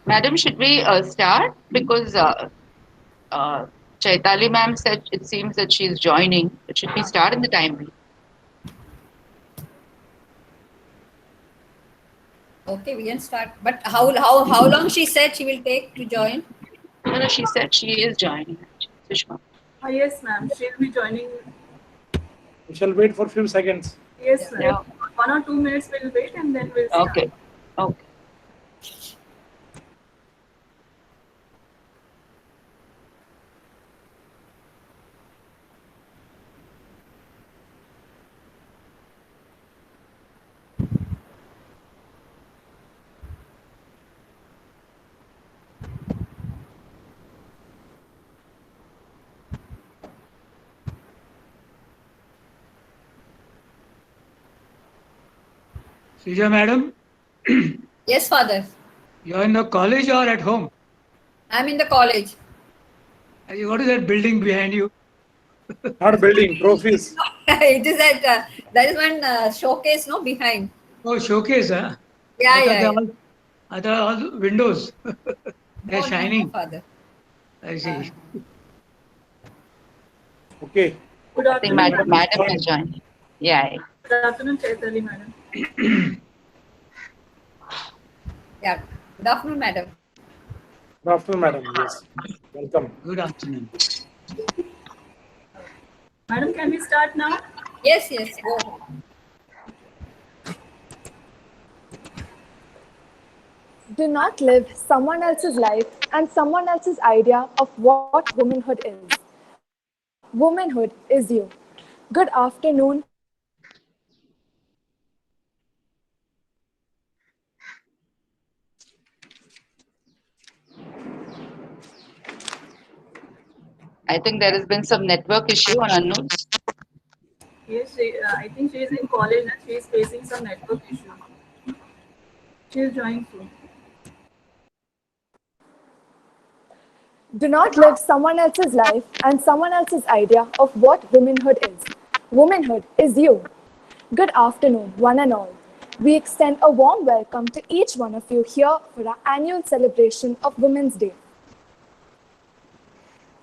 Madam, should we start? Because Chaitali ma'am said it seems that she is joining. But should we start in the time? Okay, we can start. But how long she said she will take to join? No, no, she said she is joining. Sushma. Yes, ma'am. She'll be joining. We shall wait for a few seconds. Yes, ma'am. Yeah. 1 or 2 minutes we'll wait and then we'll start. Okay. Okay. Srija madam, Yes, father. you're in the college or at home? I'm in the college. What is that building behind you? Not building, trophies. It is that there is one showcase no behind. Oh, showcase, huh? Yeah, I thought yeah. they're yeah. all, I thought all windows. They're No, shining. father. I see. Okay. Good I think afternoon, Madam is joining. Yeah. Good afternoon, Chaitali madam. Yeah. Good afternoon, madam. Good afternoon, madam. Yes. Welcome. Good afternoon. Madam, can we start now? Yes, yes. Go. Do not live someone else's life and someone else's idea of what womanhood is. Womanhood is you. Good afternoon. I think there has been some network issue on Anu's. Yes, I think she is in college and she is facing some network issue. She is joining soon. Do not live someone else's life and someone else's idea of what womanhood is. Womanhood is you. Good afternoon, one and all. We extend a warm welcome to each one of you here for our annual celebration of Women's Day.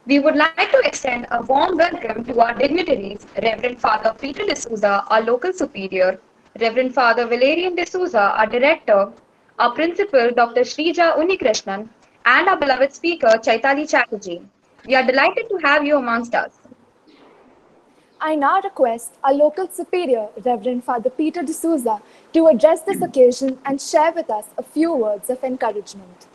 We would like to extend a warm welcome to our dignitaries, Reverend Father Peter D'Souza, our local superior, Reverend Father Valerian D'Souza, our director, our principal, Dr. Srija Unikrishnan, and our beloved speaker, Chaitali Chatterjee. We are delighted to have you amongst us. I now request our local superior, Reverend Father Peter D'Souza, to address this occasion and share with us a few words of encouragement.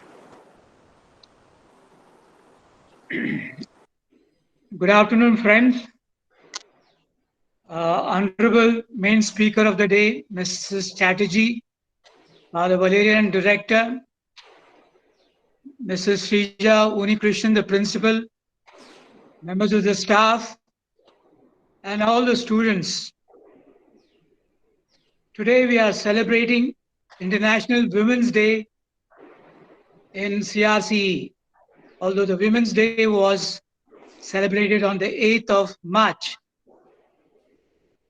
Good afternoon, friends. Honorable main speaker of the day, Mrs. Chatterjee, the Valerian director, Mrs. Srija Unikrishnan, the principal, members of the staff, and all the students. Today we are celebrating International Women's Day in CRCE, although the Women's Day was celebrated on the 8th of March.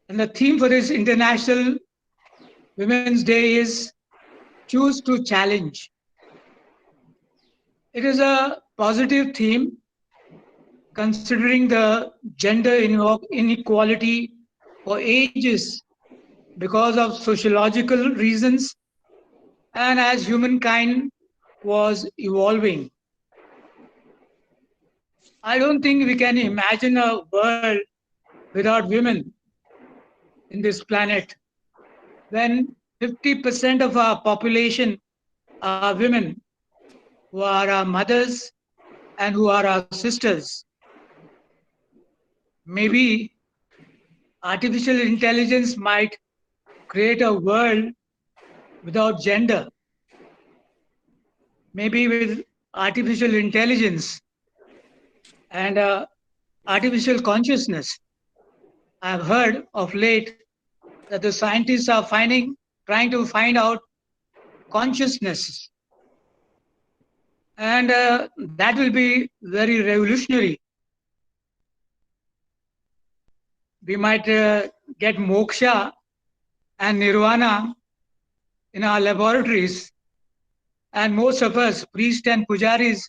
And the theme for this International Women's Day is Choose to Challenge. It is a positive theme considering the gender inequality for ages because of sociological reasons and as humankind was evolving. I don't think we can imagine a world without women in this planet when 50% of our population are women who are our mothers and who are our sisters. Maybe artificial intelligence might create a world without gender. Maybe with artificial intelligence and artificial consciousness. I've heard of late that the scientists are trying to find out consciousness. And that will be very revolutionary. We might get moksha and nirvana in our laboratories, and most of us, priests and pujaris,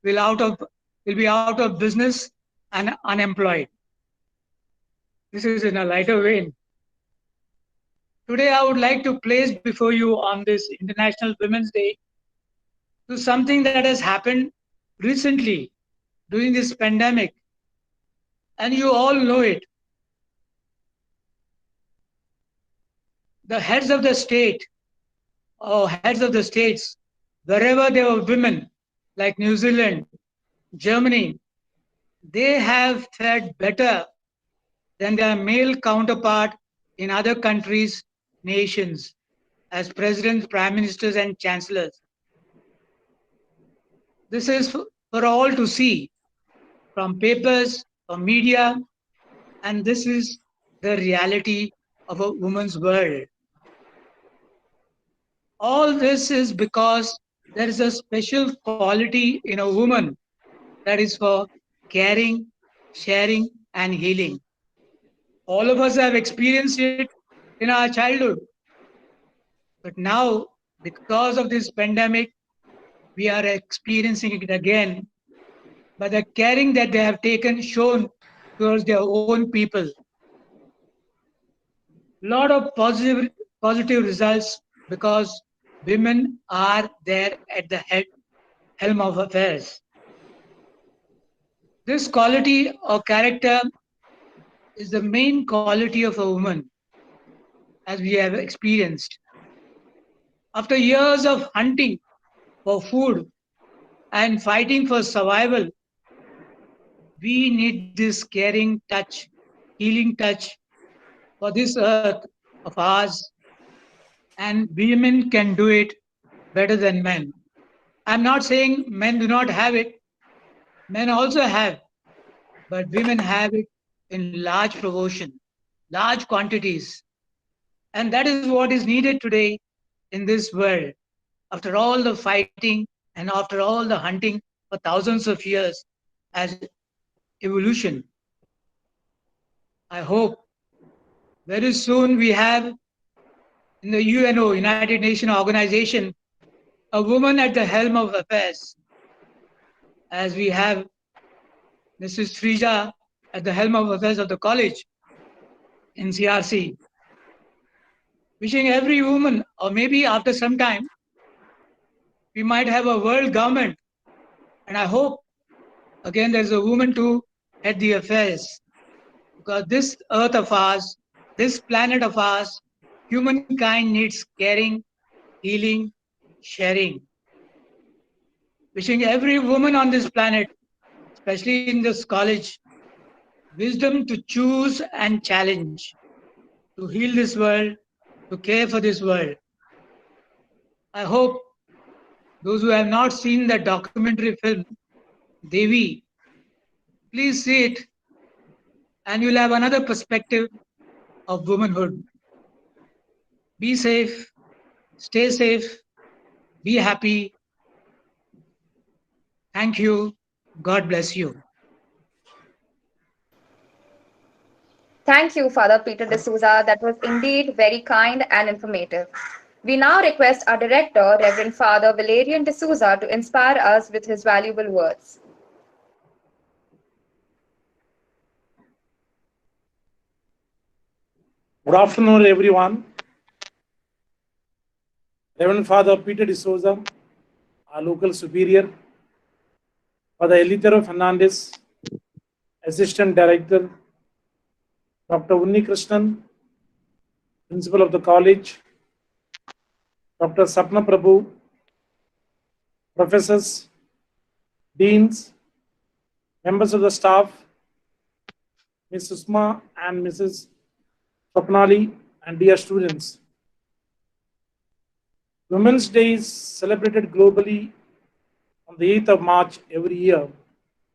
will be out of business and unemployed. This is in a lighter vein. Today, I would like to place before you on this International Women's Day to something that has happened recently during this pandemic, and you all know it. The heads of the state or heads of the states, wherever there were women, like New Zealand, Germany, they have fared better than their male counterpart in other countries, nations, as presidents, prime ministers, and chancellors. This is for all to see from papers, from media, and this is the reality of a woman's world. All this is because there is a special quality in a woman that is for caring, sharing, and healing. All of us have experienced it in our childhood. But now, because of this pandemic, we are experiencing it again by the caring that they have shown towards their own people. A lot of positive results because women are there at the helm of affairs. This quality or character is the main quality of a woman, as we have experienced. After years of hunting for food and fighting for survival, we need this caring touch, healing touch for this earth of ours, and women can do it better than men. I'm not saying men do not have it. Men also have, but women have it in large proportion, large quantities. And that is what is needed today in this world. After all the fighting and after all the hunting for thousands of years as evolution, I hope very soon we have in the UNO, United Nations Organization, a woman at the helm of affairs, as we have Mrs. Srija at the helm of affairs of the college in CRC. Wishing every woman, or maybe after some time, we might have a world government. And I hope, again, there's a woman to head the affairs. because this earth of ours, this planet of ours, humankind needs caring, healing, sharing. Wishing every woman on this planet, especially in this college, wisdom to choose and challenge, to heal this world, to care for this world. I hope those who have not seen the documentary film, Devi, please see it and you'll have another perspective of womanhood. Be safe, stay safe, be happy. Thank you. God bless you. Thank you, Father Peter D'Souza. That was indeed very kind and informative. We now request our director, Reverend Father Valerian D'Souza, to inspire us with his valuable words. Good afternoon, everyone. Reverend Father Peter D'Souza, our local superior, Father Elitero Fernandez, Assistant Director, Dr. Unni Krishnan, Principal of the College, Dr. Sapna Prabhu, Professors, Deans, members of the staff, Ms. Susma and Mrs. Swapnali, and dear students. Women's Day is celebrated globally on the 8th of March every year,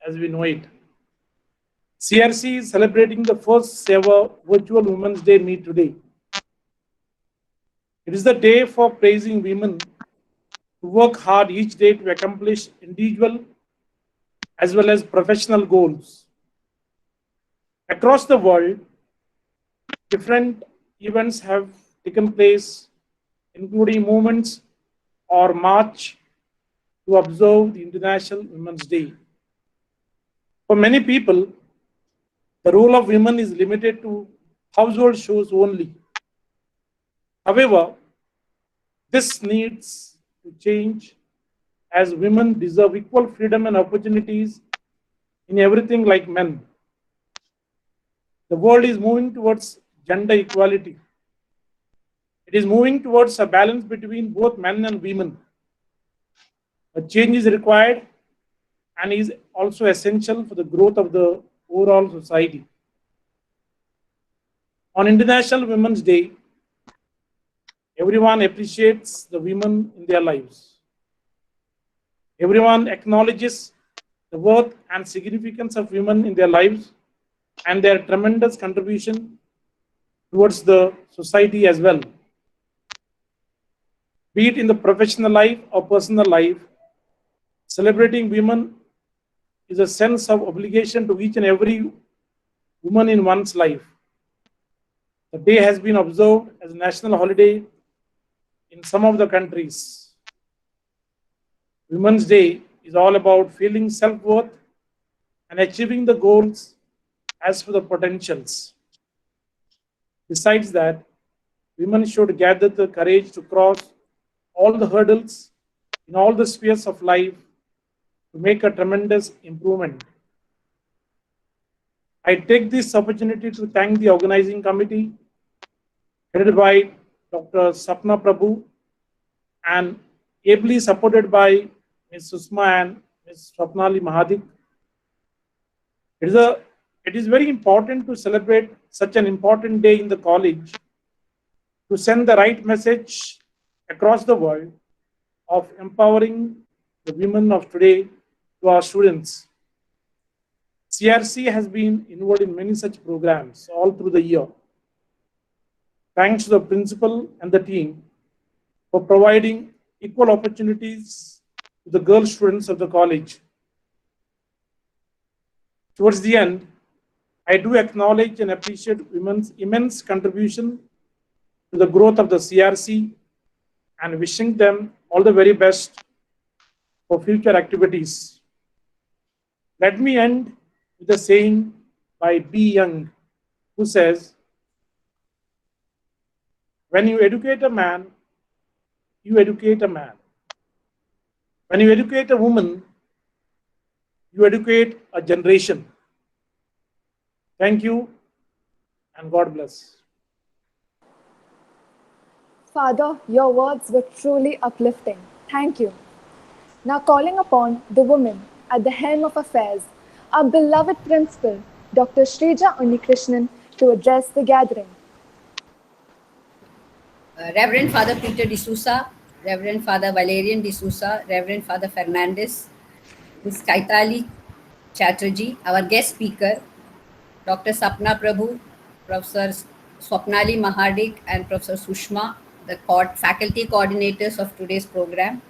as we know it. CRC is celebrating the first ever virtual Women's Day meet today. It is the day for praising women who work hard each day to accomplish individual as well as professional goals. Across the world, different events have taken place, including movements or march to observe the International Women's Day. For many people, the role of women is limited to household chores only. However, this needs to change as women deserve equal freedom and opportunities in everything like men. The world is moving towards gender equality. It is moving towards a balance between both men and women. A change is required and is also essential for the growth of the overall society. On International Women's Day, everyone appreciates the women in their lives. Everyone acknowledges the worth and significance of women in their lives and their tremendous contribution towards the society as well. Be it in the professional life or personal life, celebrating women is a sense of obligation to each and every woman in one's life. The day has been observed as a national holiday in some of the countries. Women's Day is all about feeling self-worth and achieving the goals as for the potentials. Besides that, women should gather the courage to cross all the hurdles in all the spheres of life to make a tremendous improvement. I take this opportunity to thank the organizing committee headed by Dr. Sapna Prabhu and ably supported by Ms. Susma and Ms. Swapnali Mahadik. It is very important to celebrate such an important day in the college to send the right message across the world of empowering the women of today to our students. CRC has been involved in many such programs all through the year. Thanks to the principal and the team for providing equal opportunities to the girl students of the college. Towards the end, I do acknowledge and appreciate women's immense contribution to the growth of the CRC and wishing them all the very best for future activities. Let me end with a saying by B. Young, who says, "When you educate a man, you educate a man. When you educate a woman, you educate a generation." Thank you. and God bless. Father, your words were truly uplifting. Thank you. Now, calling upon the woman at the helm of affairs, our beloved principal, Dr. Shrija Unnikrishnan, to address the gathering. Reverend Father Peter D'Souza, Reverend Father Valerian D'Souza, Reverend Father Fernandez, Ms. Chaitali Chatterjee, our guest speaker, Dr. Sapna Prabhu, Professor Swapnali Mahadik, and Professor Sushma, the faculty coordinators of today's program,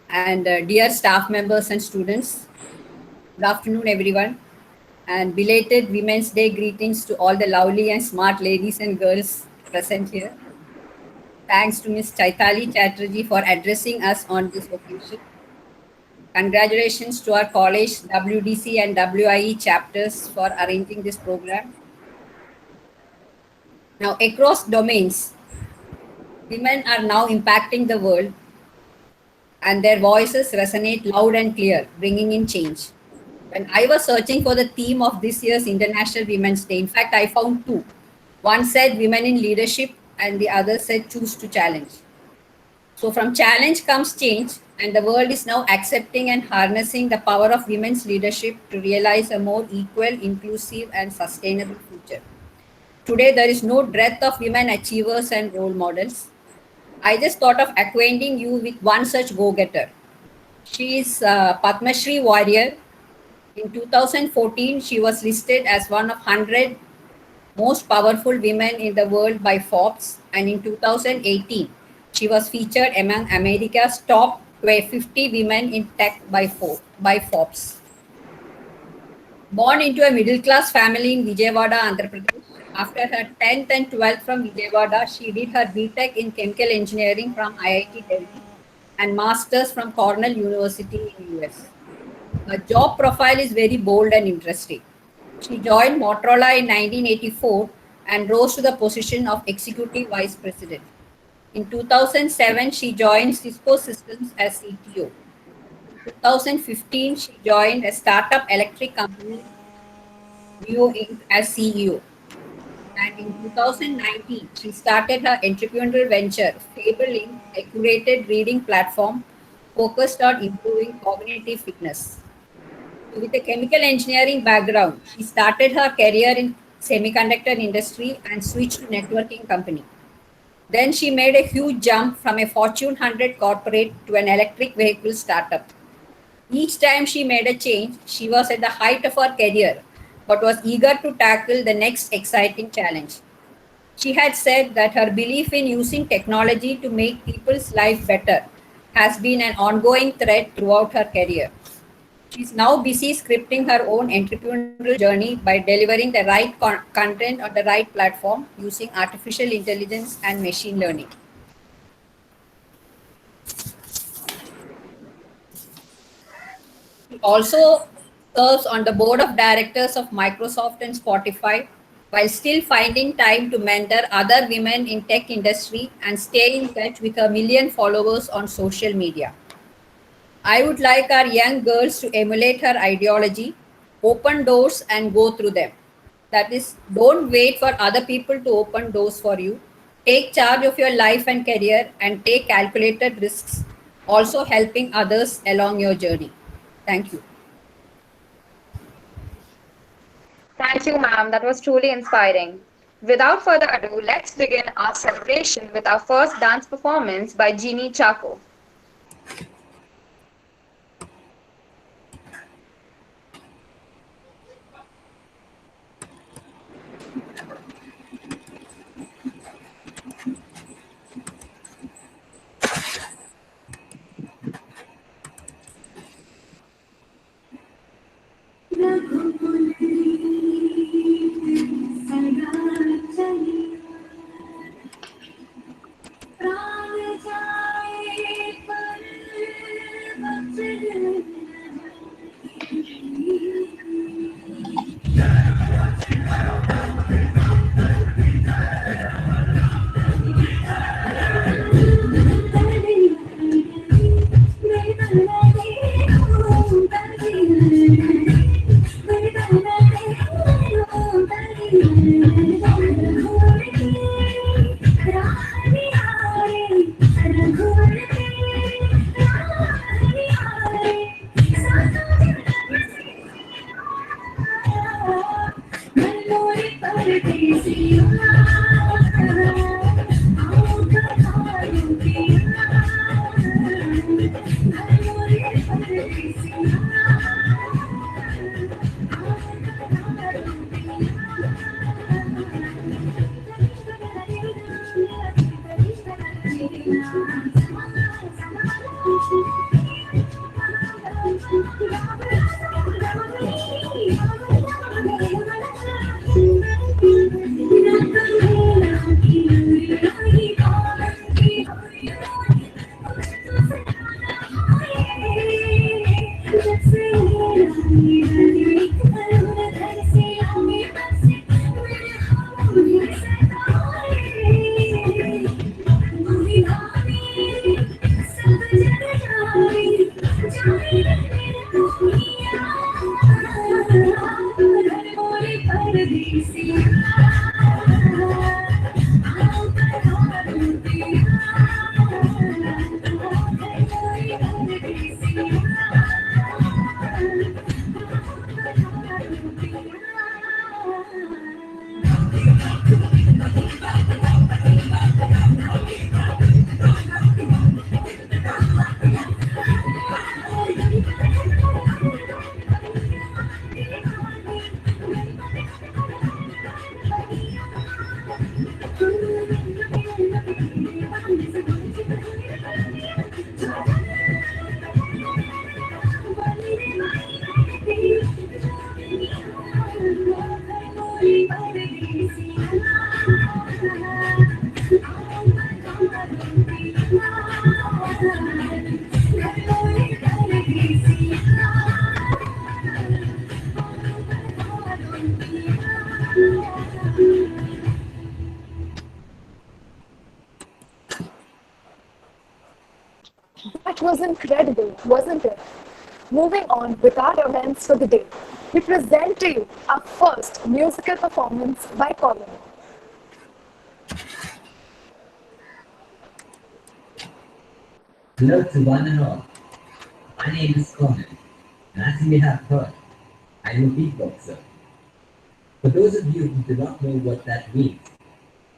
and dear staff members and students. Good afternoon, everyone, and belated Women's Day greetings to all the lovely and smart ladies and girls present here. Thanks to Ms. Chaitali Chatterjee for addressing us on this occasion. Congratulations to our college, WDC and WIE chapters for arranging this program. Now, across domains, women are now impacting the world and their voices resonate loud and clear, bringing in change. When I was searching for the theme of this year's International Women's Day, in fact, I found two. One said women in leadership and the other said choose to challenge. So from challenge comes change, and the world is now accepting and harnessing the power of women's leadership to realize a more equal, inclusive, and sustainable future. Today, there is no dearth of women achievers and role models. I just thought of acquainting you with one such go-getter. She is Padma Shri warrior. In 2014, she was listed as one of 100 most powerful women in the world by Forbes, and in 2018, she was featured among America's top 50 women in tech by Forbes. Born into a middle-class family in Vijayawada, Andhra Pradesh, after her 10th and 12th from Vijayawada, she did her BTech in Chemical Engineering from IIT Delhi and Masters from Cornell University in US. Her job profile is very bold and interesting. She joined Motorola in 1984 and rose to the position of Executive Vice President. In 2007, she joined Cisco Systems as CTO. In 2015, she joined a startup electric company, Neo Inc., as CEO. And in 2019, she started her entrepreneurial venture, Fable, a curated reading platform focused on improving cognitive fitness. With a chemical engineering background, she started her career in semiconductor industry and switched to networking company. Then she made a huge jump from a Fortune 100 corporate to an electric vehicle startup. Each time she made a change, she was at the height of her career, but was eager to tackle the next exciting challenge. She had said that her belief in using technology to make people's life better has been an ongoing thread throughout her career. She's now busy scripting her own entrepreneurial journey by delivering the right content on the right platform using artificial intelligence and machine learning. She also serves on the board of directors of Microsoft and Spotify, while still finding time to mentor other women in tech industry and stay in touch with her million followers on social media. I would like our young girls to emulate her ideology, open doors and go through them. That is, don't wait for other people to open doors for you. Take charge of your life and career and take calculated risks, also helping others along your journey. Thank you. Thank you, ma'am. That was truly inspiring. Without further ado, let's begin our celebration with our first dance performance by Jeannie Chaco. प्राण जाए That was incredible, wasn't it? Moving on with our events for the day, we present to you our first musical performance by Colin. Hello to one and all. My name is Colin, and as you may have heard, I'm a beatboxer. For those of you who do not know what that means,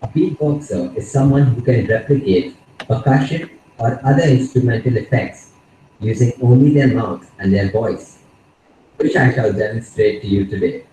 a beatboxer is someone who can replicate percussion or other instrumental effects using only their mouth and their voice, which I shall demonstrate to you today.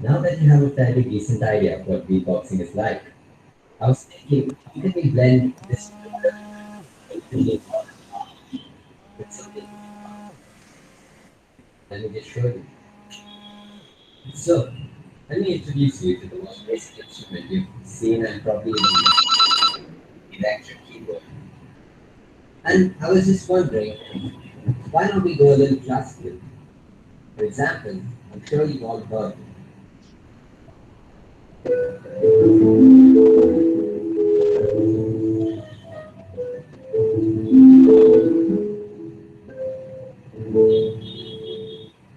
Now that you have a fairly decent idea of what beatboxing is like, I was thinking, how can we blend this with something? Let me just show you. So, let me introduce you to the most basic instrument you've seen and probably even used, the electric keyboard. And I was just wondering, why don't we go a little classical? For example, I'm sure you've all heard.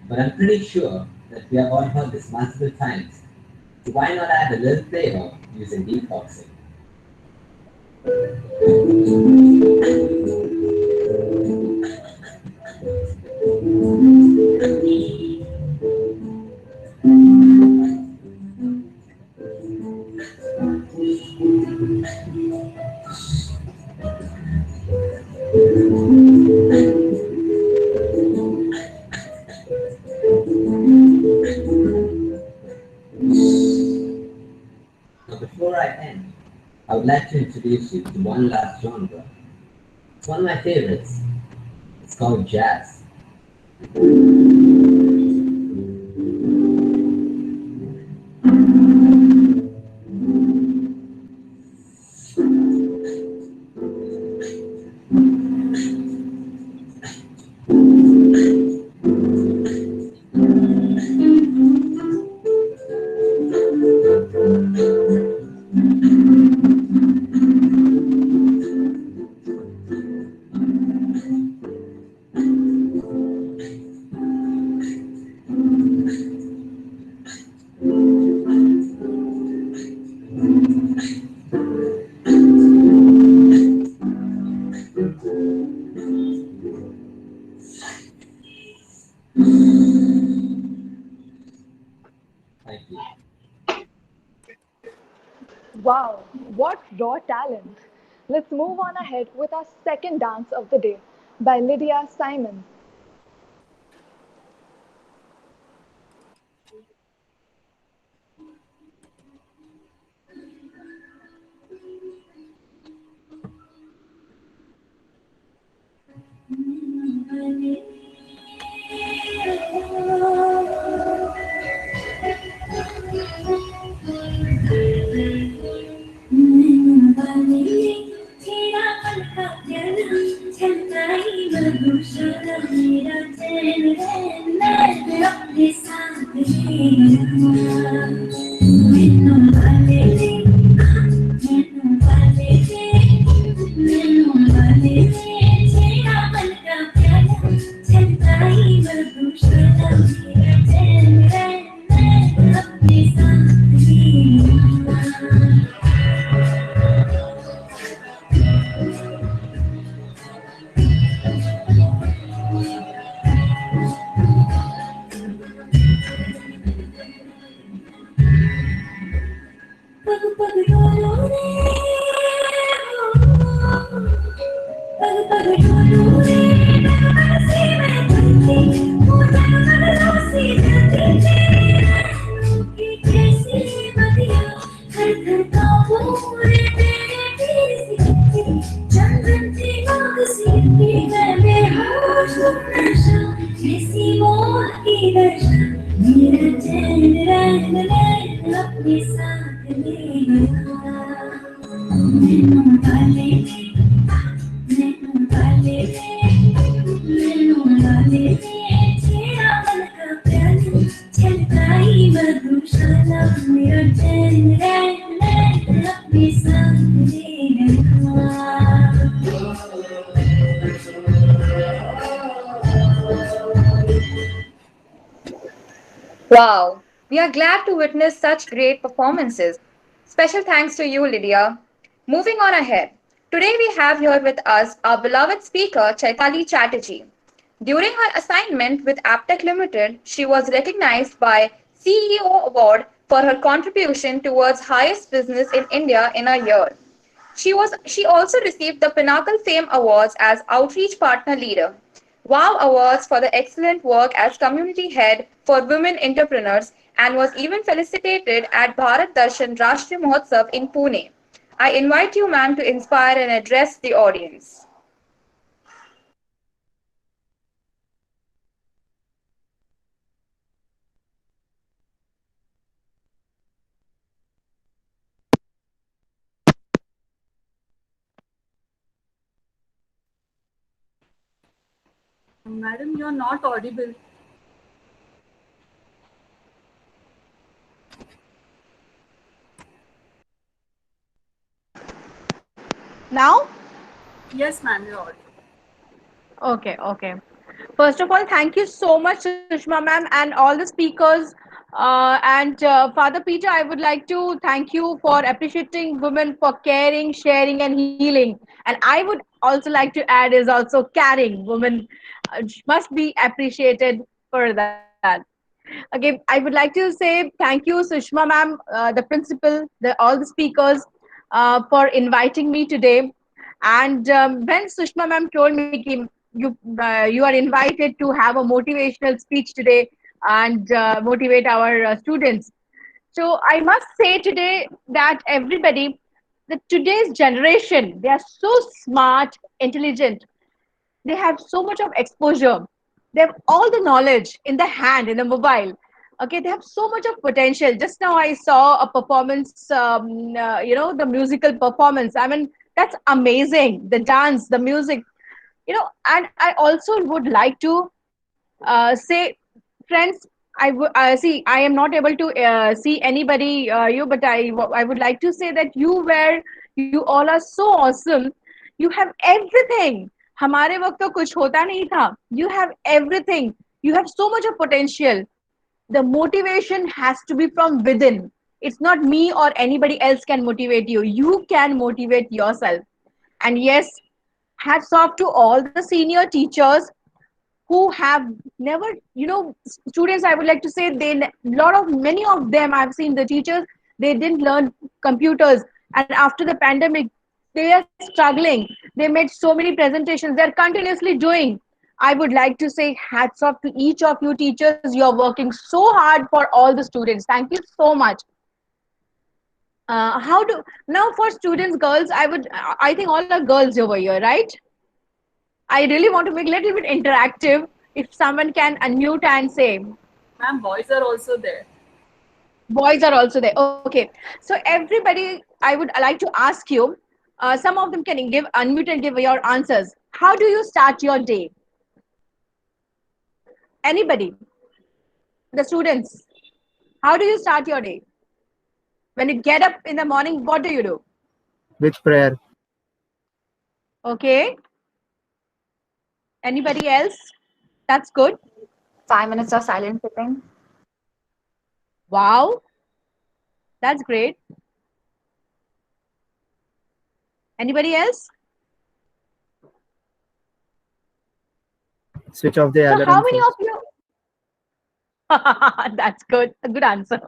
But I'm pretty sure that we have all heard this multiple times. So why not add a little flavor using beatboxing? Now before I end, I would like to introduce you to one last genre. It's one of my favorites. It's called jazz. Thank you. Wow, what raw talent! Let's move on ahead with our second dance of the day by Lydia Simon. Wow, we are glad to witness such great performances. Special thanks to you, Lydia. Moving on ahead. Today we have here with us our beloved speaker, Chaitali Chatterjee. During her assignment with Aptech Limited, she was recognized by CEO Award for her contribution towards highest business in India in a year. She also received the Pinnacle Fame Awards as Outreach Partner Leader, Wow Awards for the excellent work as community head for women entrepreneurs, and was even felicitated at Bharat Darshan Rashtriya Mahotsav in Pune. I invite you, ma'am, to inspire and address the audience. Madam, you're not audible. Now? Yes, ma'am, you're audible. Okay, okay. First of all, thank you so much, Sushma ma'am, and all the speakers And Father Peter, I would like to thank you for appreciating women for caring, sharing, and healing. And I would also like to add is also caring. Women must be appreciated for that. Okay, I would like to say thank you, Sushma ma'am, the principal, all the speakers, for inviting me today. And when Sushma ma'am told me ki you are invited to have a motivational speech today and motivate our students. So I must say today that everybody, that today's generation, they are so smart, intelligent, they have so much of exposure, they have all the knowledge in the hand, in the mobile. Okay, they have so much of potential. Just now I saw a performance, the musical performance. I mean, that's amazing, the dance, the music, and I also would like to say, friends, see, I am not able to see anybody, but I would like to say that you all are so awesome. You have everything. हमारे वक्त तो कुछ होता नहीं था. You have everything. You have so much of potential. The motivation has to be from within. It's not me or anybody else can motivate you. You can motivate yourself. And yes, hats off to all the senior teachers who have never, students, I would like to say, many of them, I've seen the teachers, they didn't learn computers, and after the pandemic they are struggling. They made so many presentations, they're continuously doing. I would like to say hats off to each of you teachers. You're working so hard for all the students. Thank you so much. How do now for students, girls, I think all are girls over here, right? I really want to make a little bit interactive. If someone can unmute and say, Ma'am, boys are also there. boys are also there. Okay. So everybody, I would like to ask you, some of them can give unmute and give your answers. How do you start your day? Anybody? The students. How do you start your day? When you get up in the morning, what do you do? With prayer. Okay. Anybody else? That's good. 5 minutes of silent sitting. Wow. That's great. Anybody else? Switch off the So alarm. how many of you? That's good. A good answer.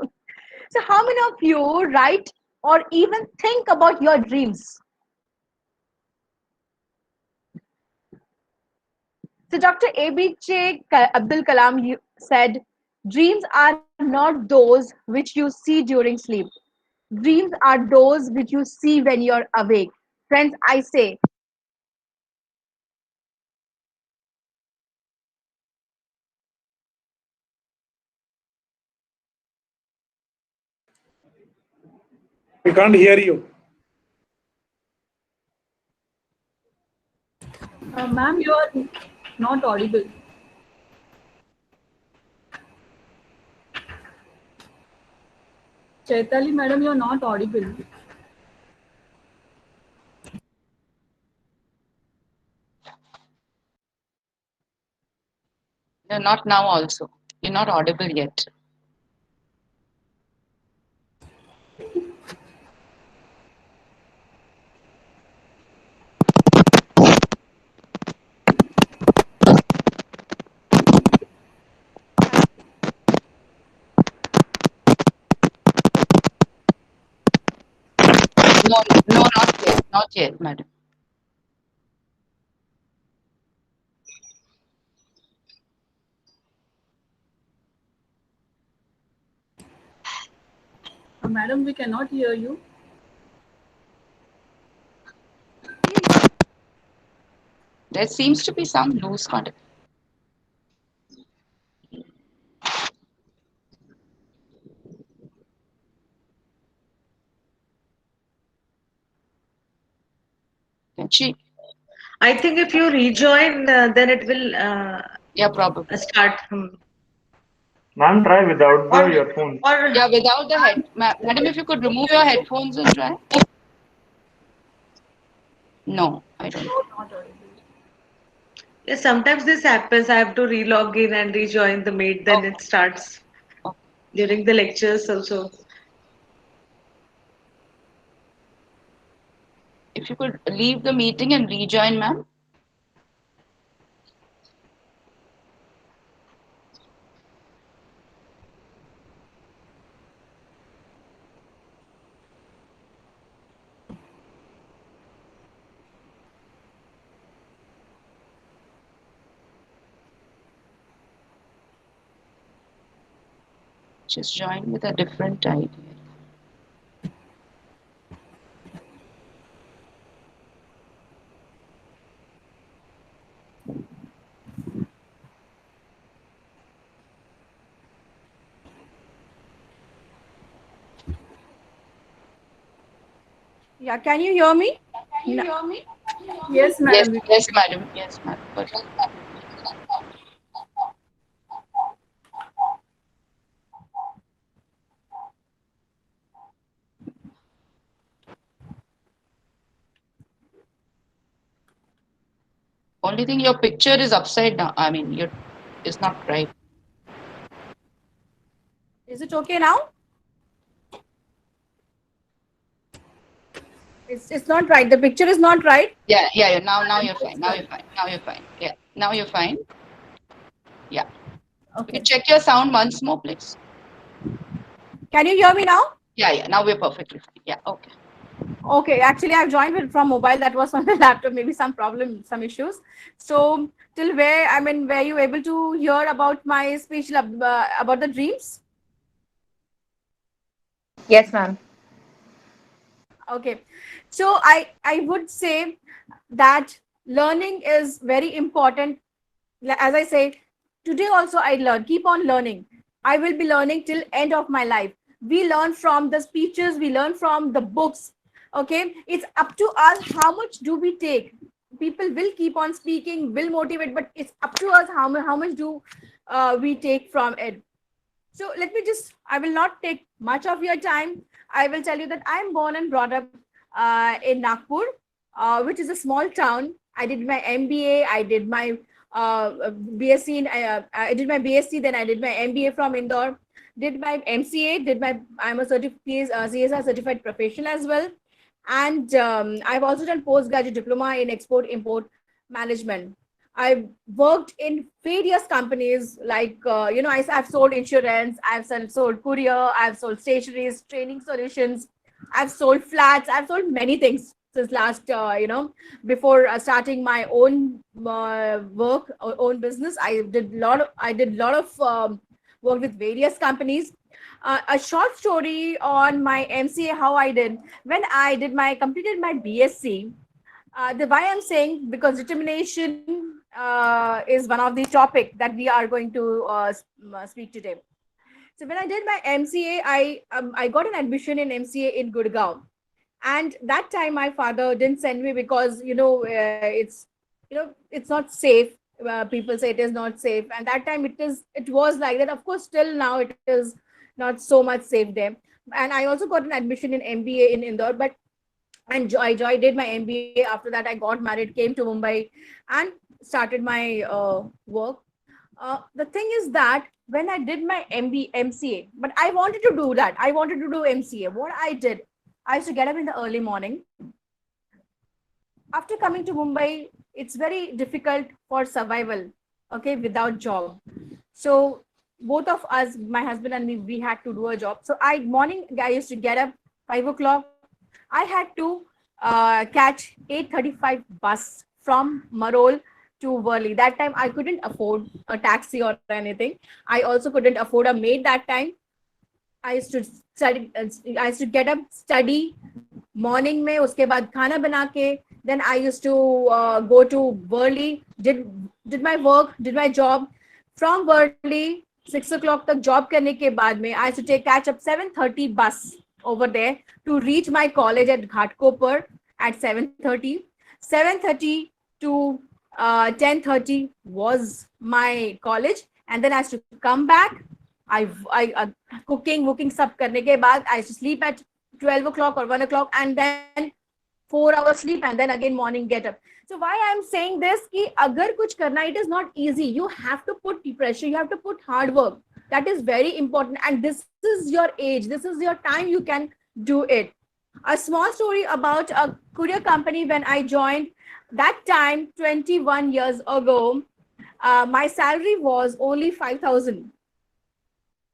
So how many of you write or even think about your dreams? So Dr. ABJ Abdul Kalam said, dreams are not those which you see during sleep. Dreams are those which you see when you're awake. Friends, I say, We can't hear you. Ma'am, you are not audible. Chaitali, madam, you are not audible. No, not now also. You're not audible yet. No, no, not yet. Not yet, madam. Madam, we cannot hear you. There seems to be some loose contact. Can she? I think if you rejoin, then it will Yeah, probably. start. Ma'am, try without the earphones. Or Yeah, without the head. Madam, if you could remove your headphones and try. No, I don't. No, not audible. yeah, sometimes this happens. I have to relog in and rejoin the meet, then it starts. during the lectures also. If you could leave the meeting and rejoin, ma'am. Just join with a different ID. Yeah, can you hear me? Yes, Yes, madam. yes, madam. Yes, madam. Perfect. Only thing, your picture is upside down. I mean, your is not right. Is it okay now? It's not right. The picture is not right. Yeah, yeah, yeah. Now you're fine. Now you're fine. Now you're fine. Yeah. Now you're fine. Yeah. Okay. You check your sound once more, please. Can you hear me now? Yeah, yeah. Now we're perfectly fine. Yeah. Okay. Okay, actually I've joined with from mobile. That was on the laptop. Maybe some problem, some issues. So till where, I mean, were you able to hear about my speech about the dreams? Yes, ma'am. Okay, so I would say that learning is very important. As I say, today also I learn. Keep on learning. I will be learning till end of my life. We learn from the speeches. We learn from the books. Okay, it's up to us how much do we take. People will keep on speaking, will motivate, but it's up to us how much do we take from it. So let me just, I will not take much of your time. I will tell you that I am born and brought up in Nagpur, which is a small town. I did my MBA, I did my BSc, I did my BSc, then I did my MBA from Indore, did my MCA, I'm a CSR certified professional as well. And I've also done postgraduate diploma in export import management. I've worked in various companies like, I've sold insurance, I've sold courier, I've sold stationeries, training solutions, I've sold flats, I've sold many things since last, before starting my own work, own business. I did a lot of work with various companies. A short story on my MCA, how I did. When I completed my BSc, the why I'm saying, because determination is one of the topic that we are going to speak today. So when I did my MCA, I got an admission in MCA in Gurgaon, and that time my father didn't send me because it's not safe. People say it is not safe, and that time it was like that. Of course, still now it is not so much safe there. And I also got an admission in MBA in Indore, but I did my MBA. After that, I got married, came to Mumbai, and started my work. The thing is that when I did my MCA, but I wanted to do that. I wanted to do MCA. What I did, I used to get up in the early morning. After coming to Mumbai, it's very difficult for survival, okay, without job. So both of us, my husband and me, we had to do a job. So I used to get up 5 o'clock. I had to catch 8:35 bus from Marol to Worli. That time I couldn't afford a taxi or anything. I also couldn't afford a maid that time. I used to study. I used to get up, study morning में, उसके बाद खाना बना के, then I used to go to Worli, did my work, did my job. From Worli, 6 o'clock तक job करने के बाद में, I used to catch up 7:30 bus over there to reach my college at Ghatkopar at 7:30. 7:30 to 10:30 was my college, and then I used to come back. I cooking सब करने के बाद I used to sleep at 12 o'clock or 1 o'clock, and then 4 hours sleep, and then again morning get up. So why I'm saying this, कि अगर कुछ करना, it is not easy. You have to put pressure, you have to put hard work. That is very important. And this is your age. This is your time. You can do it. A small story about a courier company when I joined. That time, 21 years ago, my salary was only 5,000.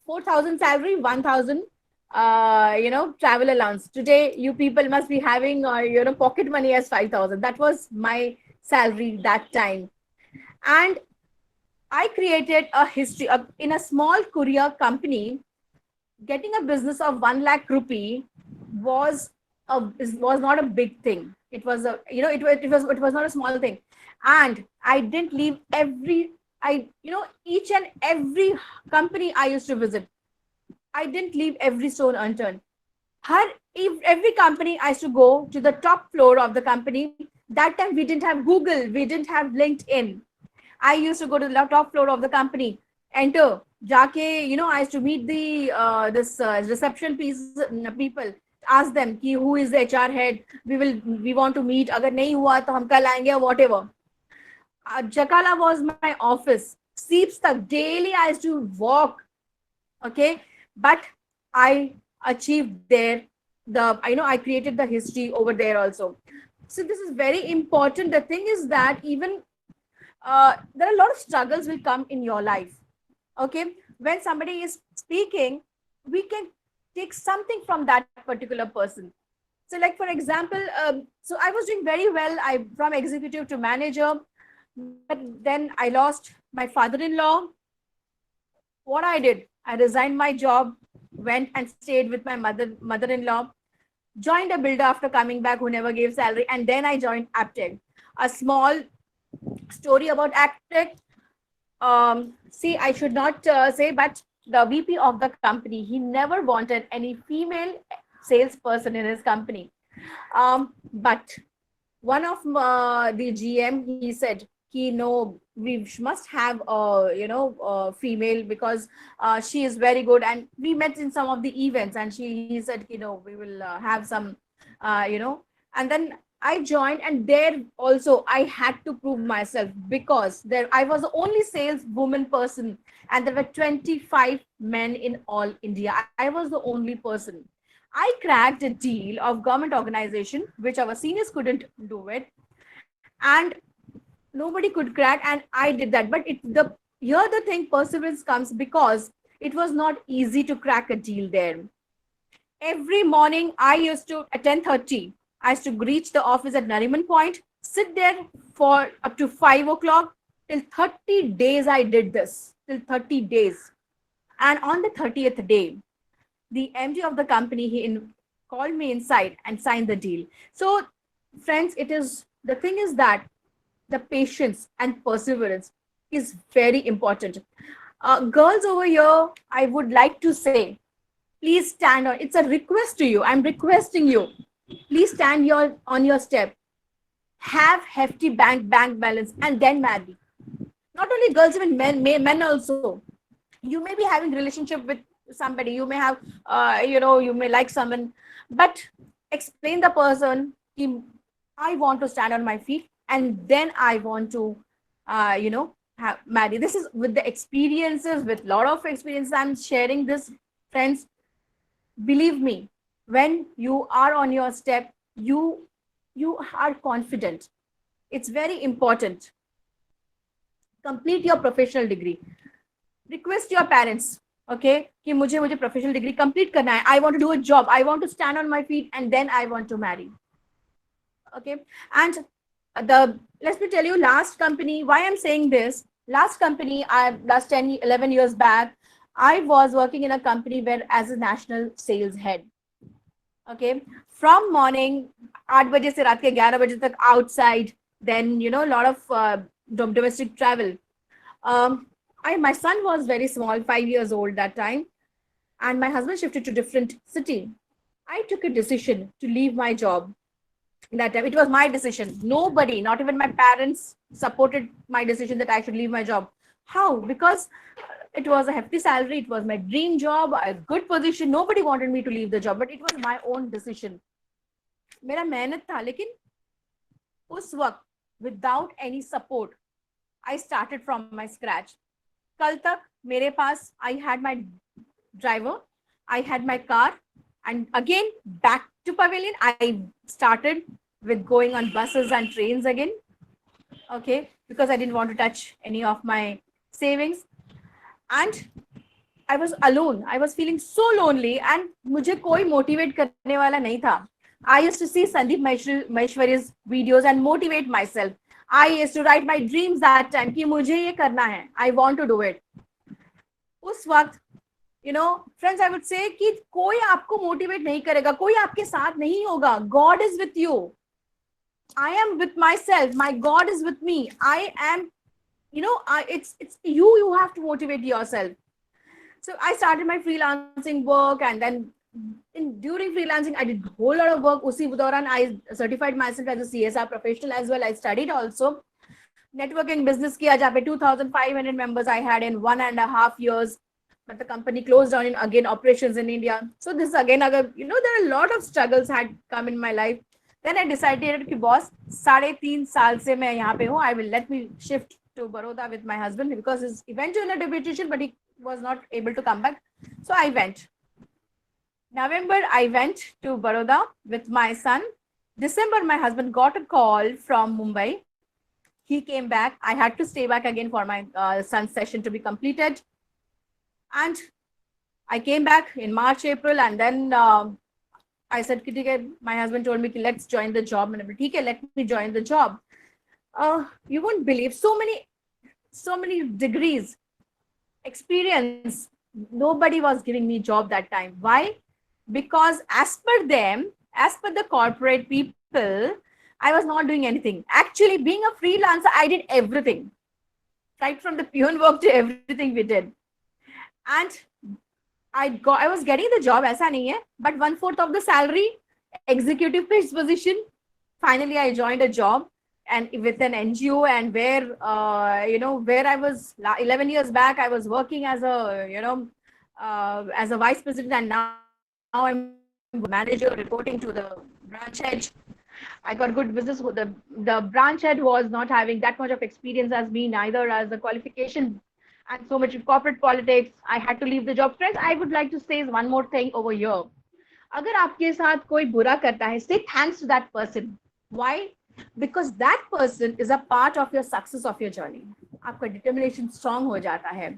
4,000 salary, 1,000, travel allowance. Today, you people must be having, pocket money as 5,000. That was my salary that time. And I created a history in a small courier company. Getting a business of 1 lakh rupee was not a big thing. It was it was not a small thing. And I didn't leave each and every company I used to visit. I didn't leave every stone unturned. Every company I used to go to the top floor of the company. That time we didn't have Google, we didn't have LinkedIn. I used to go to the top floor of the company, enter, jaake, I used to meet the reception people, ask them ki who is the HR head, we want to meet, agar nahi hua to hum kal aayenge, whatever. Jakala was my office. Seeps tak daily I used to walk, okay, but I achieved there. I created the history over there also. So this is very important. The thing is that even there are a lot of struggles will come in your life. Okay, when somebody is speaking, we can take something from that particular person. So, like for example, so I was doing very well. I from executive to manager, but then I lost my father-in-law. What I did, I resigned my job, went and stayed with my mother-in-law, joined a builder after coming back who never gave salary, and then I joined Aptech. A small story about Aptech. See, I should not say, but the VP of the company, he never wanted any female salesperson in his company. But one of the GM, he said, no, we must have a female because she is very good. And we met in some of the events, and he said, we will have some, and then I joined, and there also I had to prove myself because I was the only saleswoman person, and there were 25 men in all India. I was the only person. I cracked a deal of government organization, which our seniors couldn't do it, and nobody could crack, and I did that. But here the thing, perseverance comes because it was not easy to crack a deal there. Every morning I used to at 10:30. I used to reach the office at Nariman Point, sit there for up to 5 o'clock. Till 30 days I did this, till 30 days. And on the 30th day, the MD of the company, he called me inside and signed the deal. So friends, the thing is that the patience and perseverance is very important. Girls over here, I would like to say, please stand on, it's a request to you. I'm requesting you. Please stand on your step. Have hefty bank balance and then marry. Not only girls, even men also. You may be having relationship with somebody. You may have, you may like someone, but explain the person, I want to stand on my feet and then I want to, marry. This is with the experiences, with a lot of experiences I'm sharing this, friends. Believe me, when you are on your step, you are confident. It's very important. Complete your professional degree. Request your parents, okay, कि मुझे professional degree complete करना है. I want to do a job. I want to stand on my feet and then I want to marry. Okay, and let me tell you, last company, why I'm saying this, last company, last 10, 11 years back, I was working in a company where as a national sales head. Okay, from morning 8 baje se raat ke 11 baje tak outside, then a lot of domestic travel. My son was very small, 5 years old that time, and my husband shifted to different city. I took a decision to leave my job. That time it was my decision. Nobody, not even my parents, supported my decision that I should leave my job. How? Because it was a hefty salary, it was my dream job, a good position. Nobody wanted me to leave the job, but it was my own decision. मेरा मेहनत था, लेकिन उस वक्त without any support, I started from my scratch. कल तक मेरे पास I had my driver, I had my car, and again back to pavilion. I started with going on buses and trains again. Okay, because I didn't want to touch any of my savings, and I was alone. I was feeling so lonely, and मुझे कोई motivate करने वाला नहीं था. I used to see Sandeep Maheshwari's videos and motivate myself. I used to write my dreams that time कि मुझे ये करना है. I want to do it. उस वक्त, you know, friends, I would say कि कोई आपको motivate नहीं करेगा, कोई आपके साथ नहीं होगा. God is with you. I am with myself. My God is with me. I am, you know, it's you. You have to motivate yourself. So I started my freelancing work, and then during freelancing, I did a whole lot of work. Usi dauran, I certified myself as a CSR professional as well. I studied also networking business kiya, jahan pe 2,500 members I had in 1.5 years. But the company closed down in again operations in India. So this again, you know, there are a lot of struggles had come in my life. Then I decided कि boss 3.5 साल से मैं यहाँ पे हूँ. I will let me shift to Baroda with my husband because he's eventually a deputation, but he was not able to come back. So I went. November, I went to Baroda with my son. December, my husband got a call from Mumbai. He came back. I had to stay back again for my son's session to be completed. And I came back in March, April, and then I said, my husband told me, let's join the job. And I said, let me join the job. You won't believe so many degrees, experience. Nobody was giving me job that time. Why? Because as per them, as per the corporate people, I was not doing anything. Actually, being a freelancer, I did everything. Right from the peon work to everything we did. And I was getting the job, aisa nahi hai, but 1/4 of the salary, executive position. Finally, I joined a job and with an NGO, and where you know, where I was 11 years back, I was working as a, you know, as a vice president, and now I'm manager reporting to the branch head. I got good business. The branch head was not having that much of experience as me, neither as the qualification, and so much in corporate politics. I had to leave the job. Friends, I would like to say one more thing over here. अगर आपके साथ कोई बुरा करता है, say thanks to that person. Why? Because that person is a part of your success of your journey. आपका determination strong हो जाता है.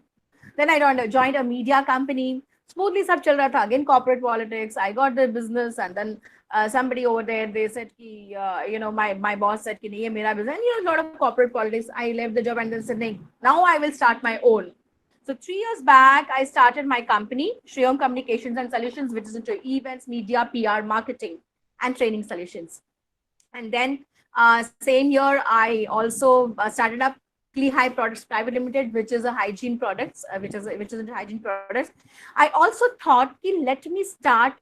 Then I joined a media company. Smoothly सब चल रहा था. Again, corporate politics. I got the business, and then somebody over there, they said कि, you know, my boss said कि नहीं ये मेरा business. And, you know, a lot of corporate politics. I left the job and then said, नहीं, now I will start my own. So 3 years back, I started my company, Shriyom Communications and Solutions, which is into events, media, PR, marketing, and training solutions. And then same year, I also started up High Products Private Limited, which is a hygiene products, which is into hygiene products. I also thought, let me start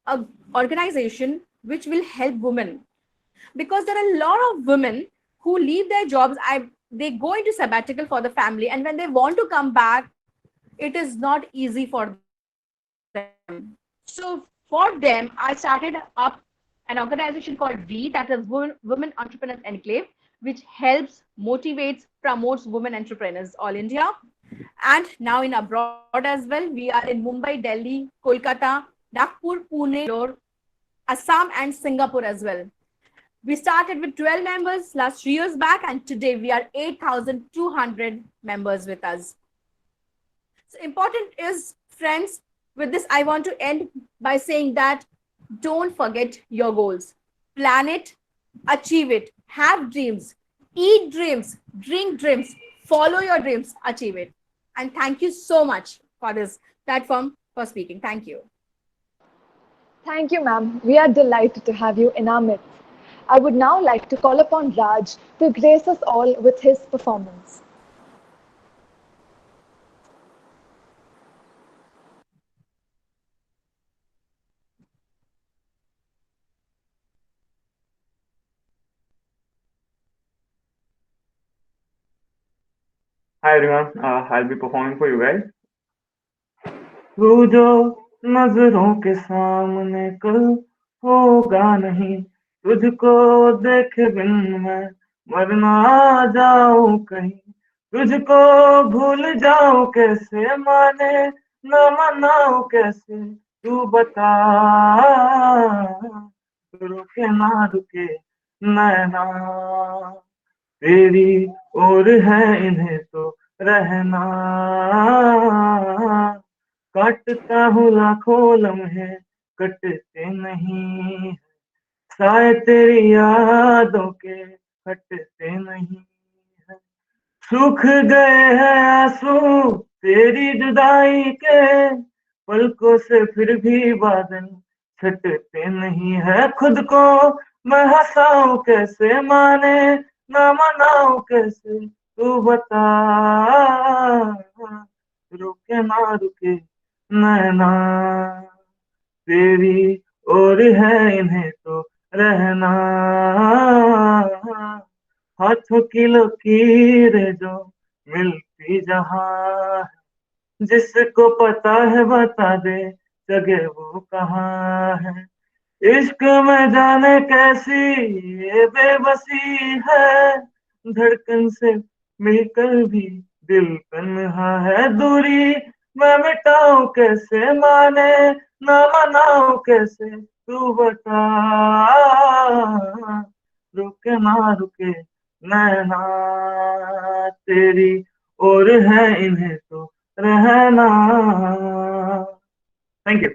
a organization which will help women, because there are a lot of women who leave their jobs. They go into sabbatical for the family, and when they want to come back, it is not easy for them. So for them, I started up an organization called V, that is Women Entrepreneurs Enclave, which helps, motivates, promotes women entrepreneurs all India. And now in abroad as well, we are in Mumbai, Delhi, Kolkata, Nagpur, Pune, Assam, and Singapore as well. We started with 12 members last 3 years back, and today we are 8,200 members with us. So important is, friends, with this, I want to end by saying that don't forget your goals. Plan it, achieve it, have dreams, eat dreams, drink dreams, follow your dreams, achieve it. And thank you so much for this platform for speaking. Thank you. Thank you, ma'am. We are delighted to have you in our midst. I would now like to call upon Raj to grace us all with his performance. Hi everyone, I'll be performing for you guys. तू जो नजरों के सामने कल होगा नहीं, तुझको देखे बिन मैं मर ना जाऊं कहीं, तुझको भूल जाऊं कैसे, माने न मनाऊं कैसे, तू बता। रुके ना रुके नैना, तेरी ओर है इन्हें तो रहना। काटता हूँ लाखों लम्हे, कटते नहीं, साए तेरी यादों के हटते नहीं। सूख गए हैं आंसू तेरी जुदाई के, पलकों से फिर भी बादल छटते नहीं है। खुद को मैं हंसाऊं कैसे, माने ना मनाऊं कैसे, तू बता। रुके ना रुके नैना, तेरी ओर है इन्हें तो रहना। हाथों की लकीरें जो मिलती जहां, जिसको पता है बता दे जगह वो कहाँ है। इश्क में जाने कैसी ये बेबसी है, धड़कन से मिलकर भी दिल तन्हा है। दूरी मैं मिटाऊं कैसे, माने ना मनाऊं कैसे, तू बता। रुके ना रुके नैना, तेरी और है इन्हें तो रहना। Thank you.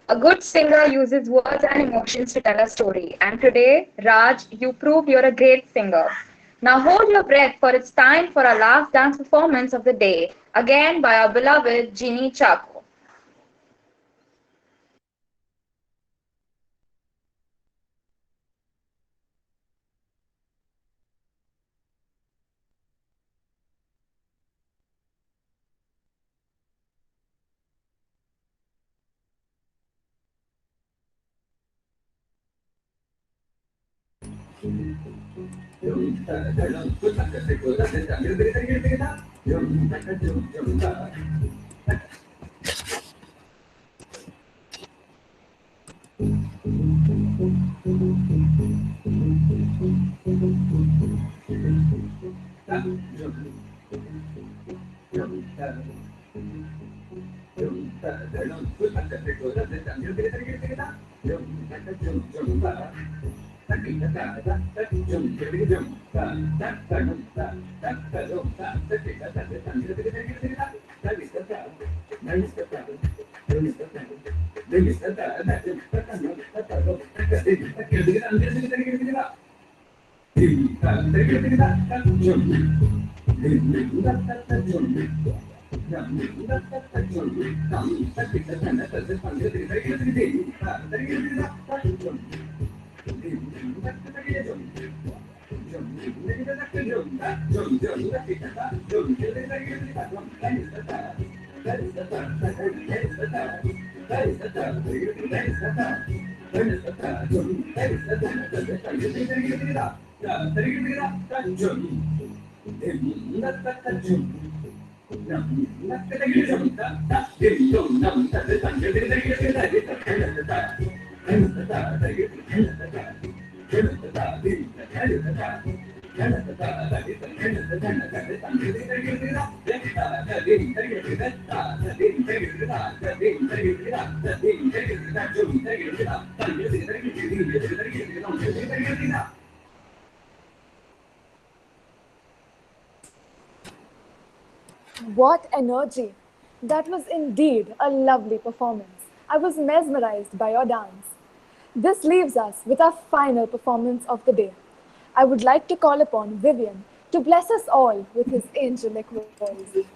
A good singer uses words and emotions to tell a story. And today, Raj, you proved you're a great singer. Now hold your breath, for it's time for our last dance performance of the day, again by our beloved Jeannie Chaco. What energy! That was indeed a lovely performance. I was mesmerized by your dance. This leaves us with our final performance of the day. I would like to call upon Vivian to bless us all with his angelic voice.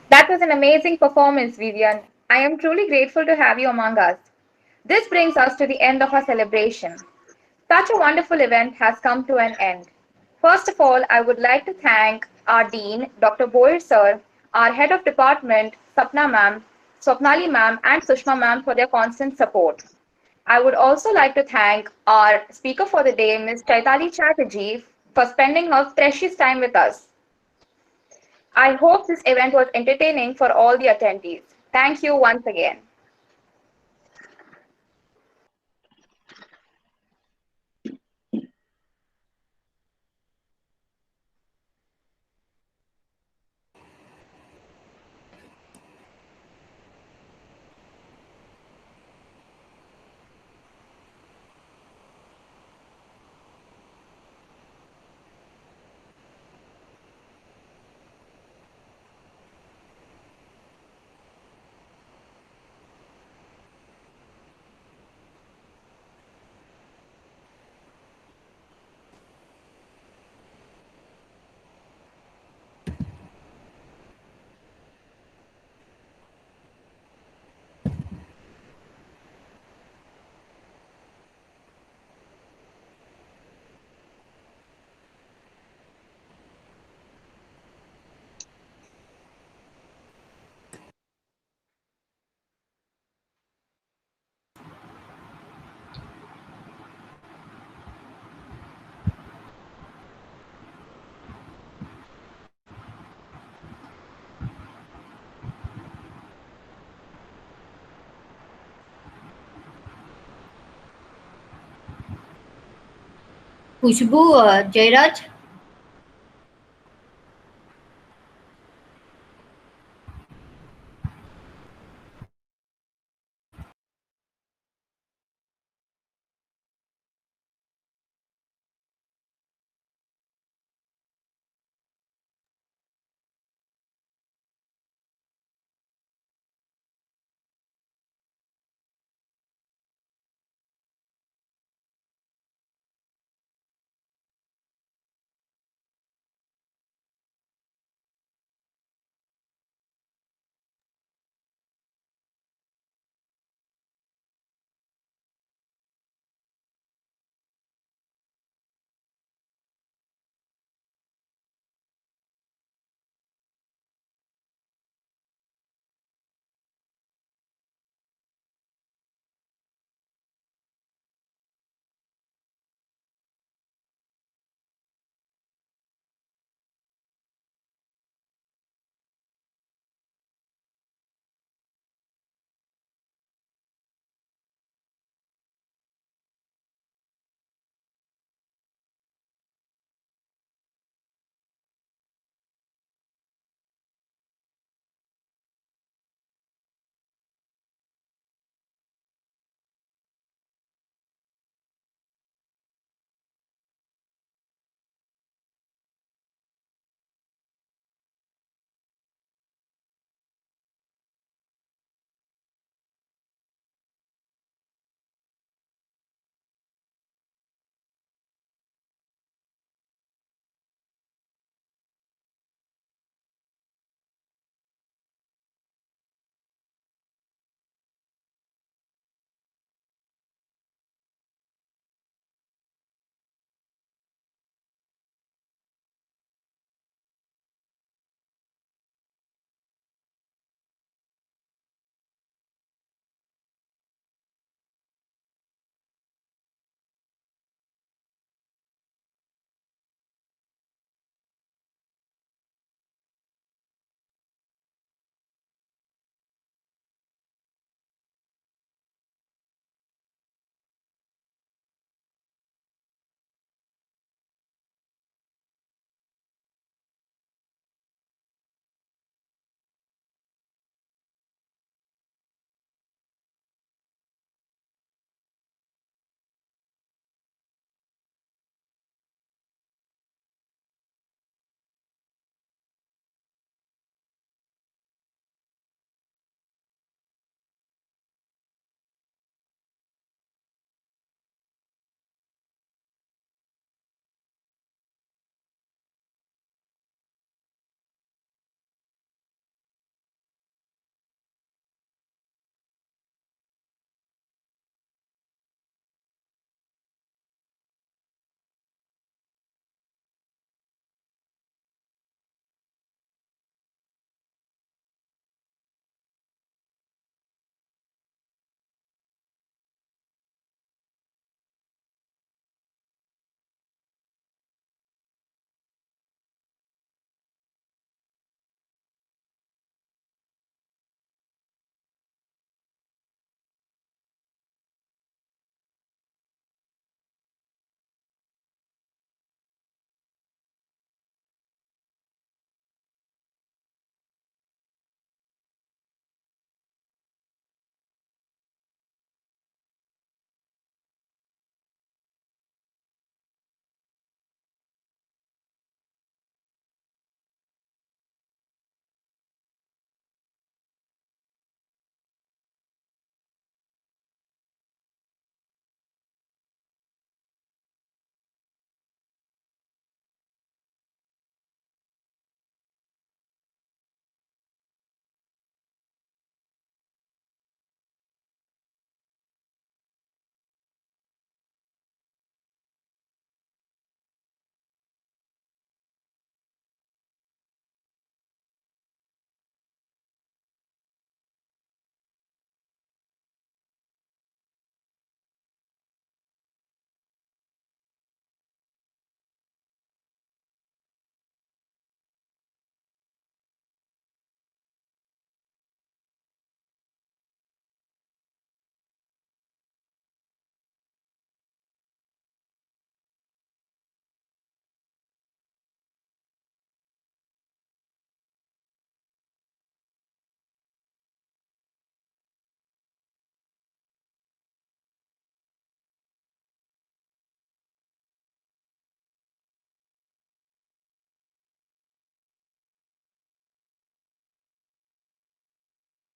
That was an amazing performance, Vivian. I am truly grateful to have you among us. This brings us to the end of our celebration. Such a wonderful event has come to an end. First of all, I would like to thank our Dean, Dr. Boyer Sir, our Head of Department, Sapna Ma'am, Swapnali Ma'am, and Sushma Ma'am for their constant support. I would also like to thank our speaker for the day, Ms. Chaitali Chatterjee, for spending her precious time with us. I hope this event was entertaining for all the attendees. Thank you once again. Khushbu, Jairaj.